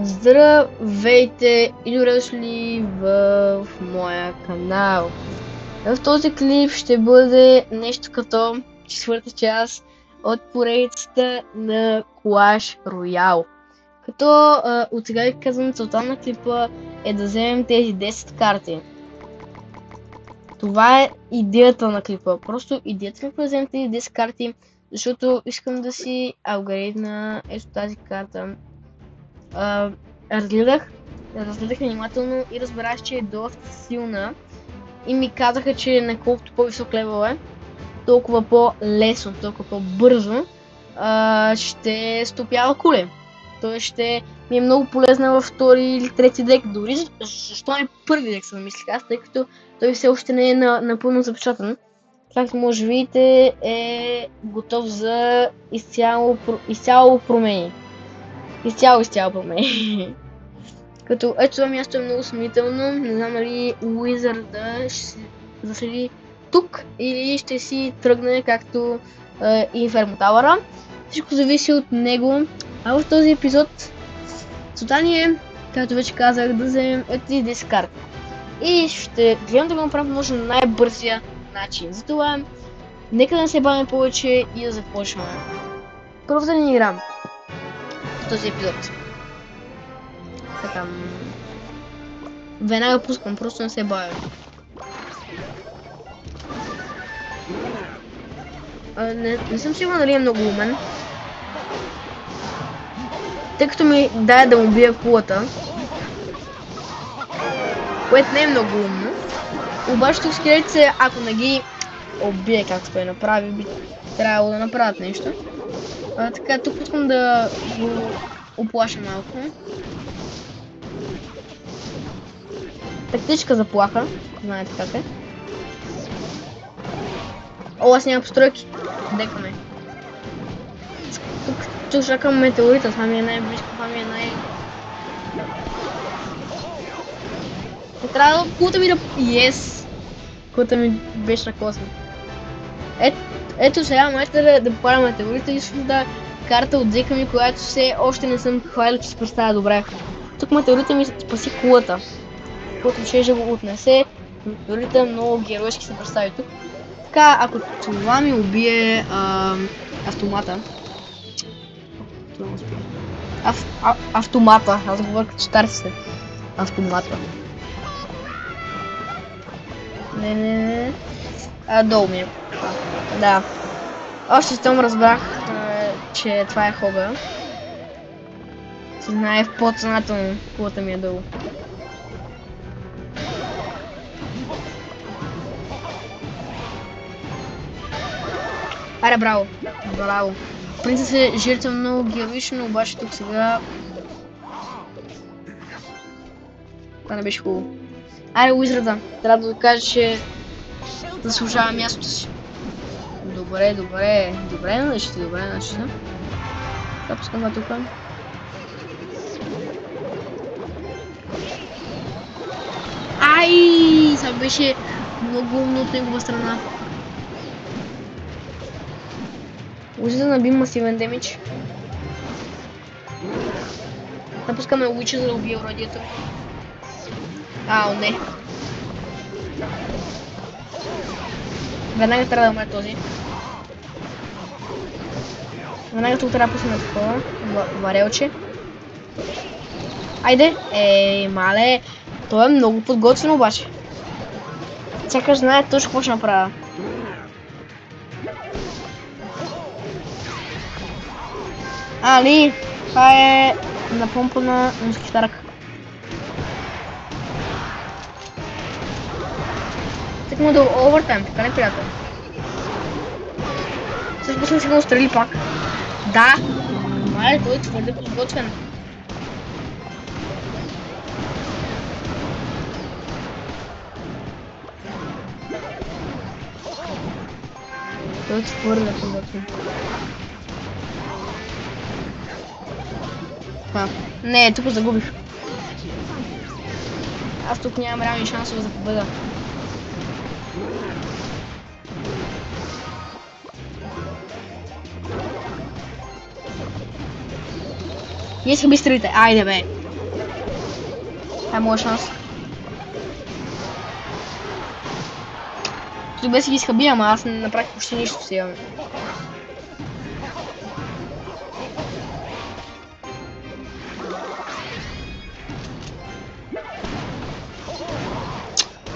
Здравейте и добре дошли в моя канал. В този клип ще бъде нещо като четвърта част от поредицата на Clash Royale. Като от сега ви казвам, целта на клипа е да вземем тези 10 карти. Това е идеята на клипа. Просто идеята ми е да вземем тези 10 карти, защото искам да си апгрейдна ето тази карта. Разгледах внимателно и разбрах, че е доста силна и ми казаха, че на колкото по-висок левел е, толкова по-лесно, толкова по-бързо ще стопява кули. Той ще ми е много полезна във втори или трети дек, дори защо не първи дек съм мислих аз, тъй като той все още не е напълно запечатан. Както може да видите, е готов за изцяло промени. Изцяло промени. Като ето това място е много съмнително, не знам дали Уизърда ще се заседи тук или ще си тръгне както Инферно Тауъра. Всичко зависи от него. А в този епизод целта ни е, както вече казах, да вземем ето тези 10 карти. И ще гледам да го направим може на най-бързия начин. Затова нека да не се бавим повече и да започваме. Първо да ни играм в този епизод. Така. Веднага пускам, просто не се бавя. Не съм сигурна дали е много умен. Тъй като ми дай да му бия кулата. Което не е много умно. Обаче тук скелетите, ако не ги убие както той направи, би трябвало да направят нещо. Така, тук искам да го оплаша малко. Тактическа заплаха, знаете как е. О, аз няма постройки. Декаме. Тук чакам метеорита, това ми е най-близко, това ми е най... Не трябва да кулата ми да... Yes! Кулата ми беше на космос. Ето сега можете да попаля метеорита и също да карта от дека ми, която все още не съм хвалил, че се представя добре. Тук метеорита ми спаси кулата. Който ще го отнесе, метеорита много геройски се представи тук. Така, ако това ми убие автомата. Автомата, аз говоря като старците. Автомата. Не. Долу ми е. Да. Още щом разбрах, че това е хога. Се знае в подсъзнателно, кулата ми е долу. Аре, браво! Браво! Принцип се жертва много героично, обаче тук сега... Това не беше хубаво. Аре, Уизърда! Трябва да докажа, че заслужава мястото си. Добре, начета. Така, пускам това тук. Ай! Това беше много умно от негова страна. Може да набим масивен демидж. Напускаме Уича, за да убие уродието. Не. Веднага трябва да умре този. Веднага тук трябва да пуснем такова варелче. Айде! Мале! Той е много подготвен обаче. Сякаш знае точно какво ще направя. Али! Това е напомпана муски старък. Так му да овертайм, така не приятел. Също съм си го устрели пак. Да! Мале, той е твърде подготвен. Той е твърде подготвен. Не, тук загубих. Аз тук нямам реални шансове за победа. И искам изстрелите. Айде бе. Това е моя шанс. Добре си ги изхъби, ама аз не направих почти нищо сега.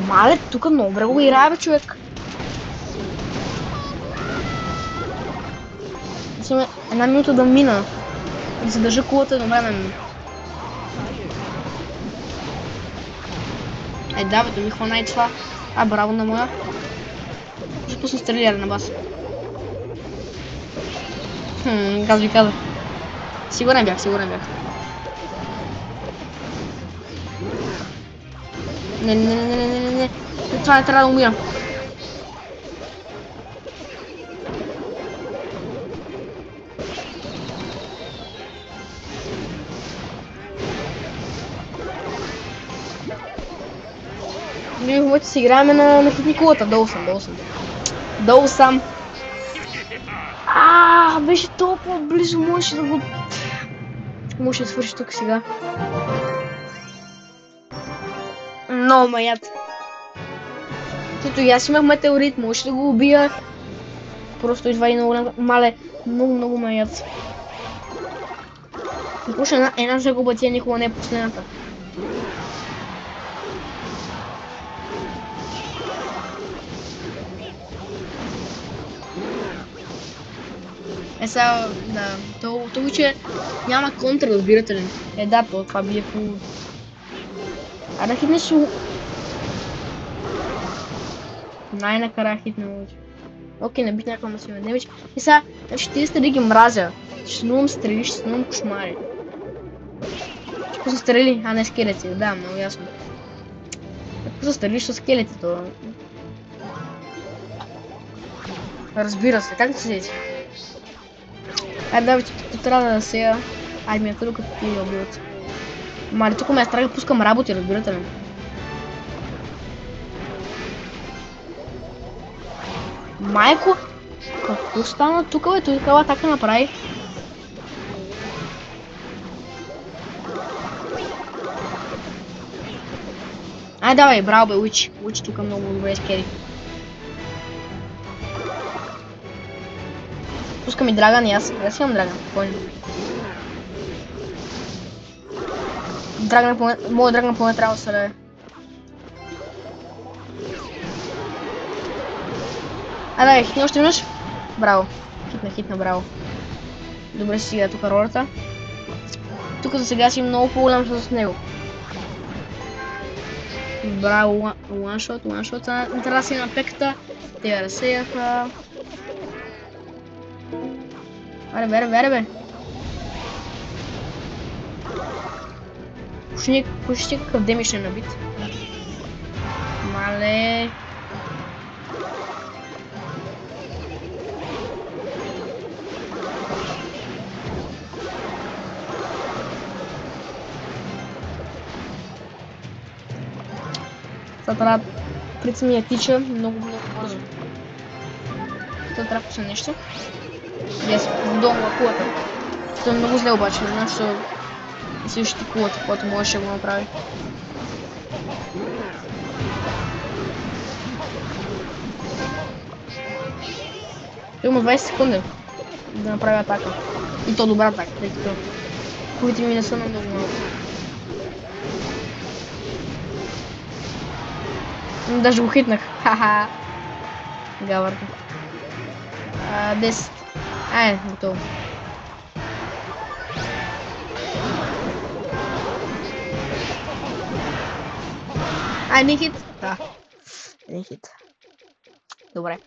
Мале, тук много добре го играе, бе, човек. Имаме една минута да мина. Да се държа кулата едновременно. Да, бе, ми хвана и това. Браво на моя. Ще пусна стреляли на бас. Аз ви казах. Сигурен бях. Не. Това не трябва да умира. Ние в момента си играем на хитникулата. Долу съм. Беше толкова близо, можеше да го... Може да свърши тук сега. Много маят. Тото и аз имах метеорит, може да го убия. Просто извади много мале. Много маят. Пуша една загуба, тя никога не е последната. Сега, да, то че няма контра, разбирате ли? Да, това бие по... Да хитнеш... Най-накрая хитна лъча. Окей, не бих някаква масивна демидж. И сега, ще стрели ги мразя. Ще снувам стрели, ще снувам кошмари. Ще пусна стрели, а не скелети. Да, много ясно. Ще пусна стрели, ще скелети това. Разбира се, как да се седи? Да, вече тук трябва да сега... Ми е къде като ти я убиват. Мали, тук ме е страх да пускам работи, разбирате ли? Майко! Какво стана тук, бе? Той такава атака направи. Давай, браво бе, Уич. Уич тук много добре скери. Пускам и Драган и аз имам Драган, спокойно. Моят Драган поне трябва да се лее. Давай, хитни още веднъж. Браво. Хитна, браво. Добре си сега тук ролята. Тук за сега си много по-голям шанс с него. Браво, ланшот. Трябва да си на пеката. Те разсеяха. Аре бе. Почти какъв демидж е набит. Мале. Сега трябва пред ми я тича много бързо. Това трябва да пусне нещо. Долу на кулата. Това е много зле обаче, не знам, що си ще кулата, което можеше да го направи. Има 20 секунди да направя атака. И то добра атака, тъй като кулите ми не са на много малко. Даже го хитнах. Ха-ха. Гавърка. 10. Готово. Един хит? Да. Един хит. Добре.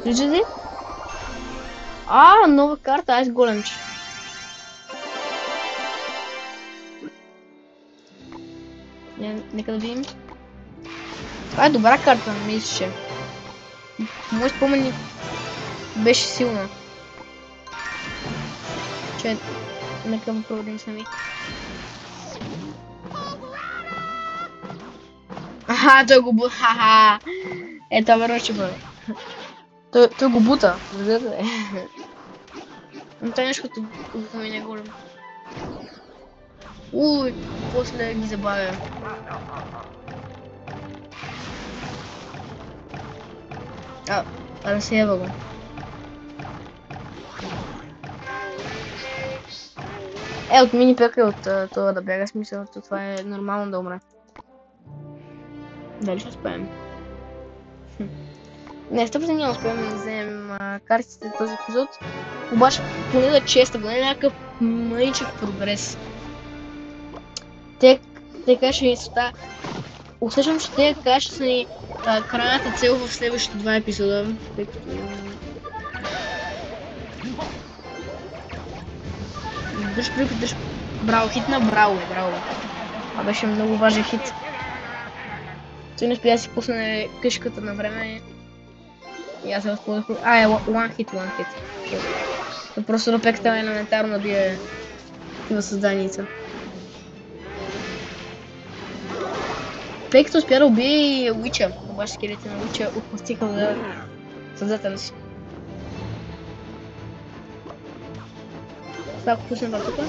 Виждате? Нова карта, айс големче. Нека да видим. Това е добра карта, мисля. Моят спомен беше силна. Нека да проведем сами. Той го бута. Това верно ще бъде. Той го бута. Виждате? Но това е нещо като обикновения голем. Уй, после ги забавя. Разсеява го. От мини пека и от това да бяга, смисъл, това е нормално да умре. Дали ще успеем? Не, 100% няма успеем да вземем картите този епизод. Обаче поне да честа, поне някакъв мъничък прогрес. Те каже ни света. Усещам, че те каже, че са ни крайната цел в следващите 2 епизода. Тъй като... Дръж. Браво, хит на браво. Това беше много важен хит. Той не успя да си пусне къшката на време. И аз се възползвах. One hit. То просто да пеката елементарно да бие такива създаница. Пеката успя да убие и Уича. Обаче скелетите на Уича отпустиха за създателя си. Сега ако пуснем това тука.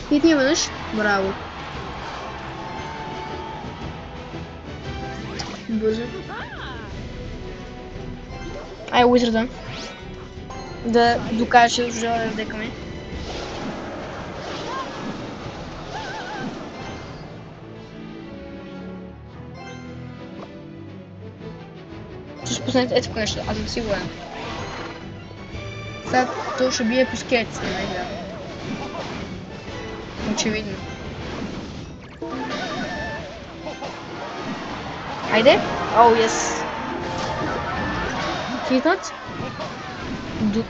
Хитни веднъж. Браво. Бързо. Уизарда. Да докаже, че заслужава да вдекаме. Ще пуснете ето нещо, аз съм сигурен. Сега то ще бие по скелетите, не да. Очевидно. Айде! Yes! Хитнат.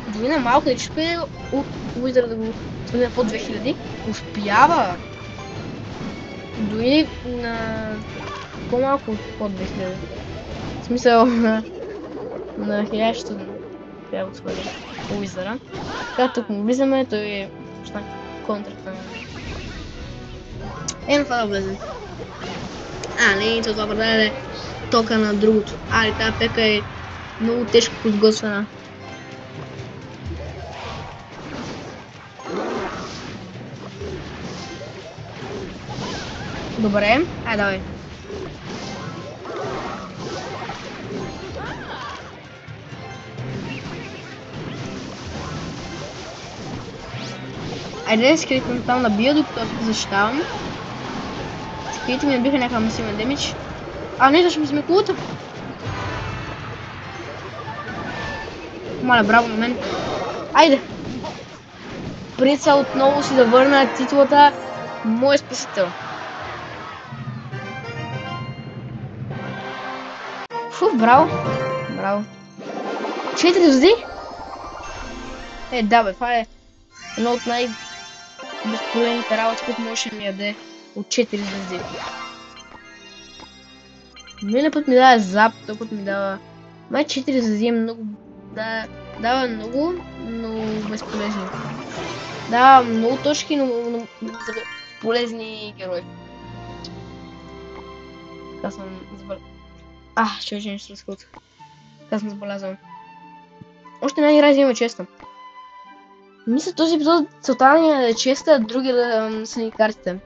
Дори на малко да успее Уизър да го свали под 2000. Успява! Дори на по-малко под 2000. В смисъл на 1000 трябва да свали Уизъра. Така тук му влизаме, той почна контрата на... На това да влезе. Не, това предаде тока на другото. Тази пека е много тежко подготвена. Добре, давай. Айде скелетите там набия, докато аз го защитавам. Скелетите ми набиха някакъв масивен демидж. Не, ще ми сме кулата. Маля, браво на мен. Айде! Прица отново си да върна титлата мой спасител. Браво! Браво! 4 звезди? Да бе, това е едно от най-безполезните работи, които можеше да ми яде от 4 звезди. Миналия път ми дава зап, този път ми дава... Май 4 звезди е много... Дава много, но безполезни. Дава много точки, но за полезни герои. Така съм забелязал. Ще вече нещо разходих. Така съм забелязал. Още една игра взимаме честа. Мисля този епизод целта ни е да е честа, а други да са ни картите.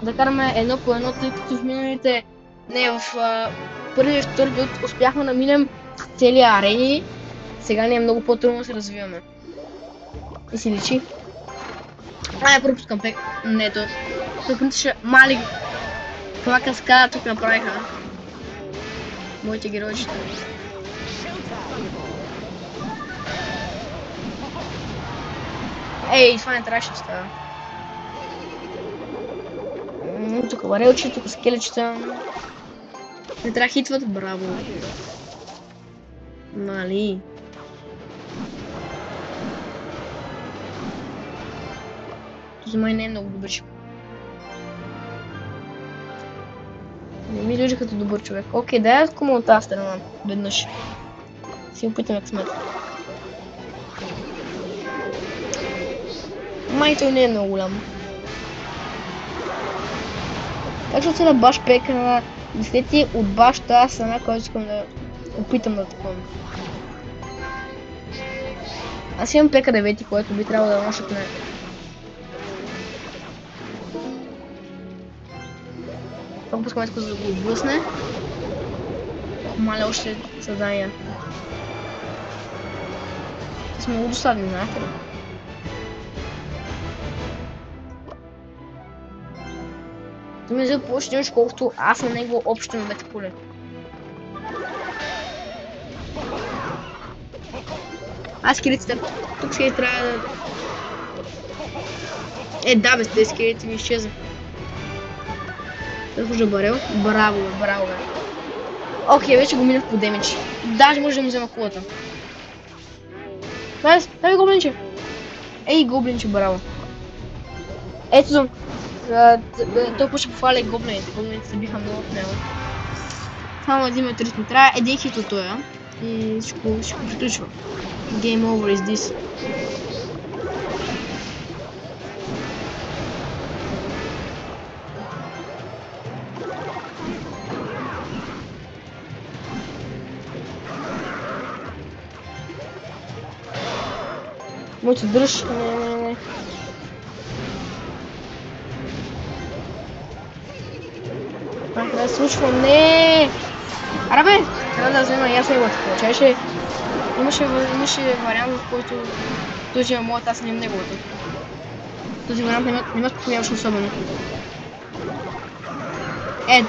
Да караме едно по едно, тъй като в миналите... Не, в първия и втори епизод успяхме да минем целия арени. Сега ни е много по-трудно да се развиваме. И си личи. Пропускам пек. Не, то. Тук ще мали. Това каскада тук направиха. Моите героичета. Това не трябваше да става. Тук варелче, тук скелечета. Не трябва хитват, браво. Мали. За май не е много добър човек. Не ми изглежда като добър човек. Окей, дай аз кому от тази страна. Веднъж. Си опитаме късмет. Май той не е много голям. Как ще отседа баш пека на десети от баш тази страна, който искам да опитам да атакувам. Аз имам ПК-9, който би трябвало да може на... Пак пускам иска да го отблъсне. Маля още създания. Те са много досадни, знаете ли? Той ми взе повече нещо, колкото аз на него общо на двете поле. Аз скелетите, тук сега трябва да... Да, без тези скелети ми изчеза. Сега служа барел. Браво, бе, браво, бе. Окей, вече го минах по демидж. Даже може да му взема кулата. Дай гоблинче. Ей, гоблинче, браво. Ето, той почва пофаля и гоблините. Гоблините се биха много от него. Само един метрит ми трябва. Един хит от тоя. И ще го приключва. Game over is this. Моето дръж. Не. Това да се случва. Не! Аре бе! Трябва да взема и аз неговата получаваше. Имаше вариант, в който той взема моята, аз нямам неговата. Този вариант не ме спокойняваше особено.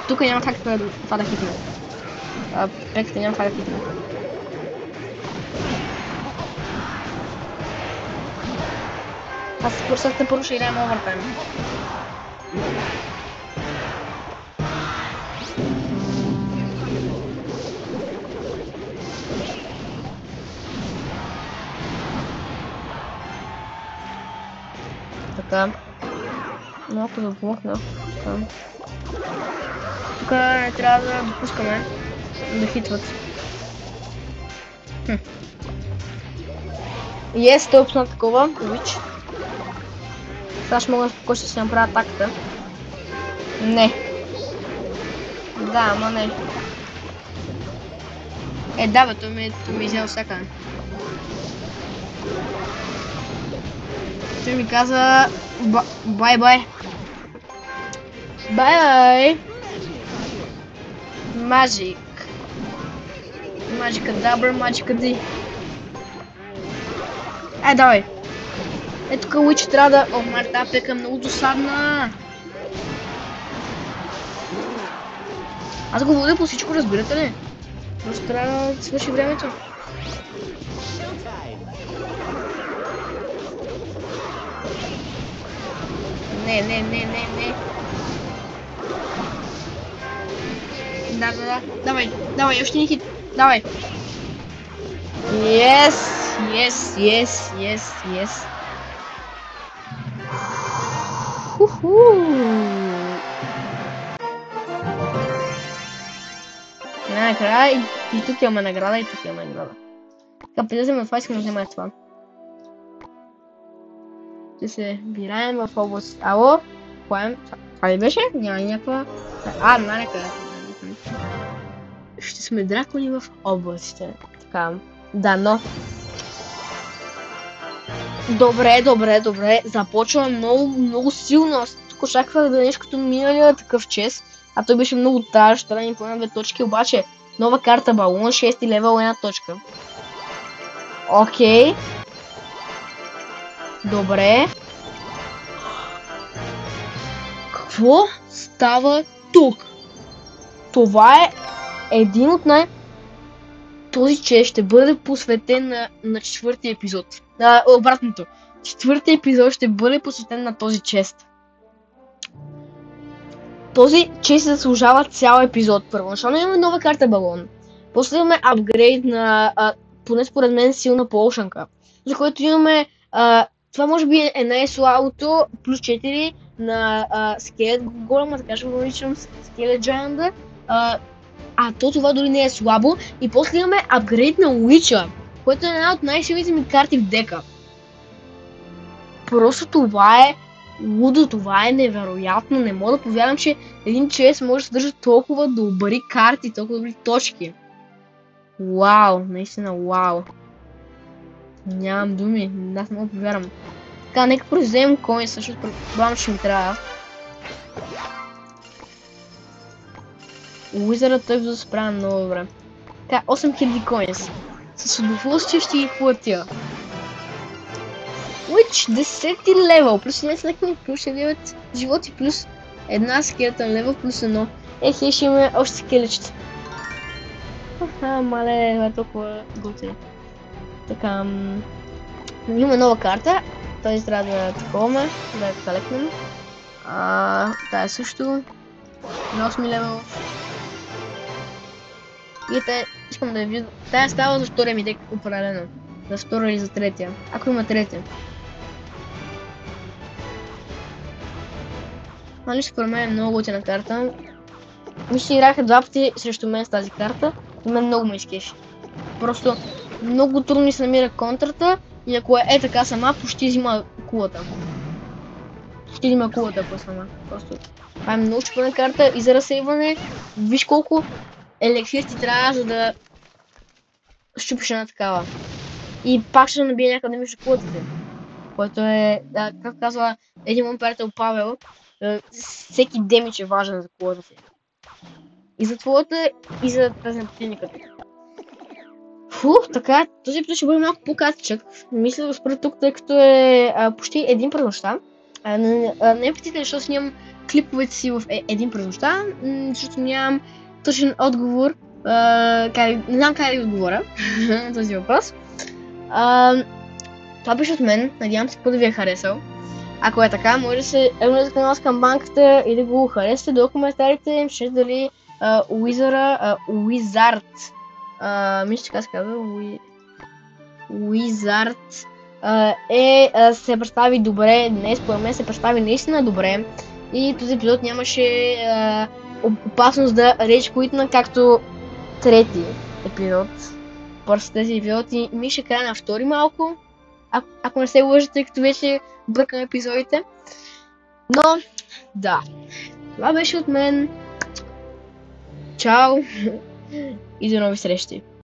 Тук няма как това да хитне. Пеката няма как да хитне. Аз просто първо ще играем овертайм. Така. Малко да помогна. Тук не трябва да допускаме да хитват. Той опусна такова, вич. Сега ще мога да спокойно ще си направя атаката. Не. Да, ама не. Да бе, той ми изял всякъде. Той ми каза бай-бай. Бай-бай. Magic. Magic-a-dabra, Magic-a-di. Давай. Тук Уич трябва да... Марта пека много досадна. Аз го водя по всичко, разбирате ли? Просто трябва да свърши времето. Не. Да. Давай, още ни хит. Давай. Yes. Накрая и тук имаме награда, и тук имаме награда. Така, преди да вземем това, искам да взема това. Ще се бираем в област. Ало? Това ли беше? Няма някаква... някъде. Ще сме дракони в областите. Така, дано. Добре. Започвам много силно. Аз тук очаквах да нещо като миналия такъв чест. А той беше много таж, трябва да ни по една-две точки, обаче нова карта балон, 6 левел, 1 точка. Окей. Добре. Какво става тук? Това е един от Този чест ще бъде посветен на четвъртия епизод. Обратното. Четвъртия епизод ще бъде посветен на този чест. Този чест заслужава цял епизод. Първоначално имаме нова карта балон. После имаме апгрейд на, поне според мен, силна полшанка. За което имаме, това може би е най-слабото, плюс 4 на скелет голема, така ще го наричам скелет джайанда. Това дори не е слабо. И после имаме апгрейд на Уича, което е една от най-силните ми карти в дека. Просто това е лудо, това е невероятно. Не мога да повярвам, че един чест може да съдържа толкова добри карти, толкова добри точки. Вау, наистина вау. Нямам думи, аз не мога да повярвам. Така, нека произведем коин, също предполагам, че ми трябва. Уизърът той да справя много добре. Така, 8000 коинс. С удоволствие ще ги платя. Which 10 левел, плюс 1 снекни, плюс 9 животи, плюс една скелетен левел, плюс 1. Хей, ще имаме още скелечета. Мале, това е толкова готино. Така, има нова карта. Тази трябва да таковаме, да я калекнем. Тая също. На 8 левел. И тая, искам да я видя. Тая става за втория ми дек определено. За втория или за третия. Ако има третия. Нали според мен е много готина карта. Мисля, играха два пъти срещу мен с тази карта и мен много ме изкефи. Просто много трудно ми се намира контрата и ако е така сама, почти взима кулата. Почти взима кулата, ако е сама. Просто това е много чупена карта и за разсейване, виж колко елексир ти трябва, за да щупиш една такава. И пак ще набие някъде между кулата ти. Което е, да, както казва един мой приятел Павел, всеки демидж е важен за кулата си. И за твоята, и за тази на противника. Така, този епизод ще бъде малко по-кратичък. Мисля да спра тук, тъй като е почти един през нощта. Не питайте, защото снимам клиповете си в един през нощта, защото нямам точен отговор. Не знам как да ви отговоря на този въпрос. Това беше от мен, надявам се да ви е харесал. Ако е така, може да се абонирате за канала с камбанката и да го харесате долу в коментарите, ще дали Wizard, мисля, че така се казва, Wizard се представи добре днес, според мен се представи наистина добре и този епизод нямаше опасност да рече куитна, както трети епизод. Просто тези епизоди ми ще края на втори малко, ако не се лъжа, тъй като вече бъркам епизодите. Но, да, това беше от мен. Чао и до нови срещи!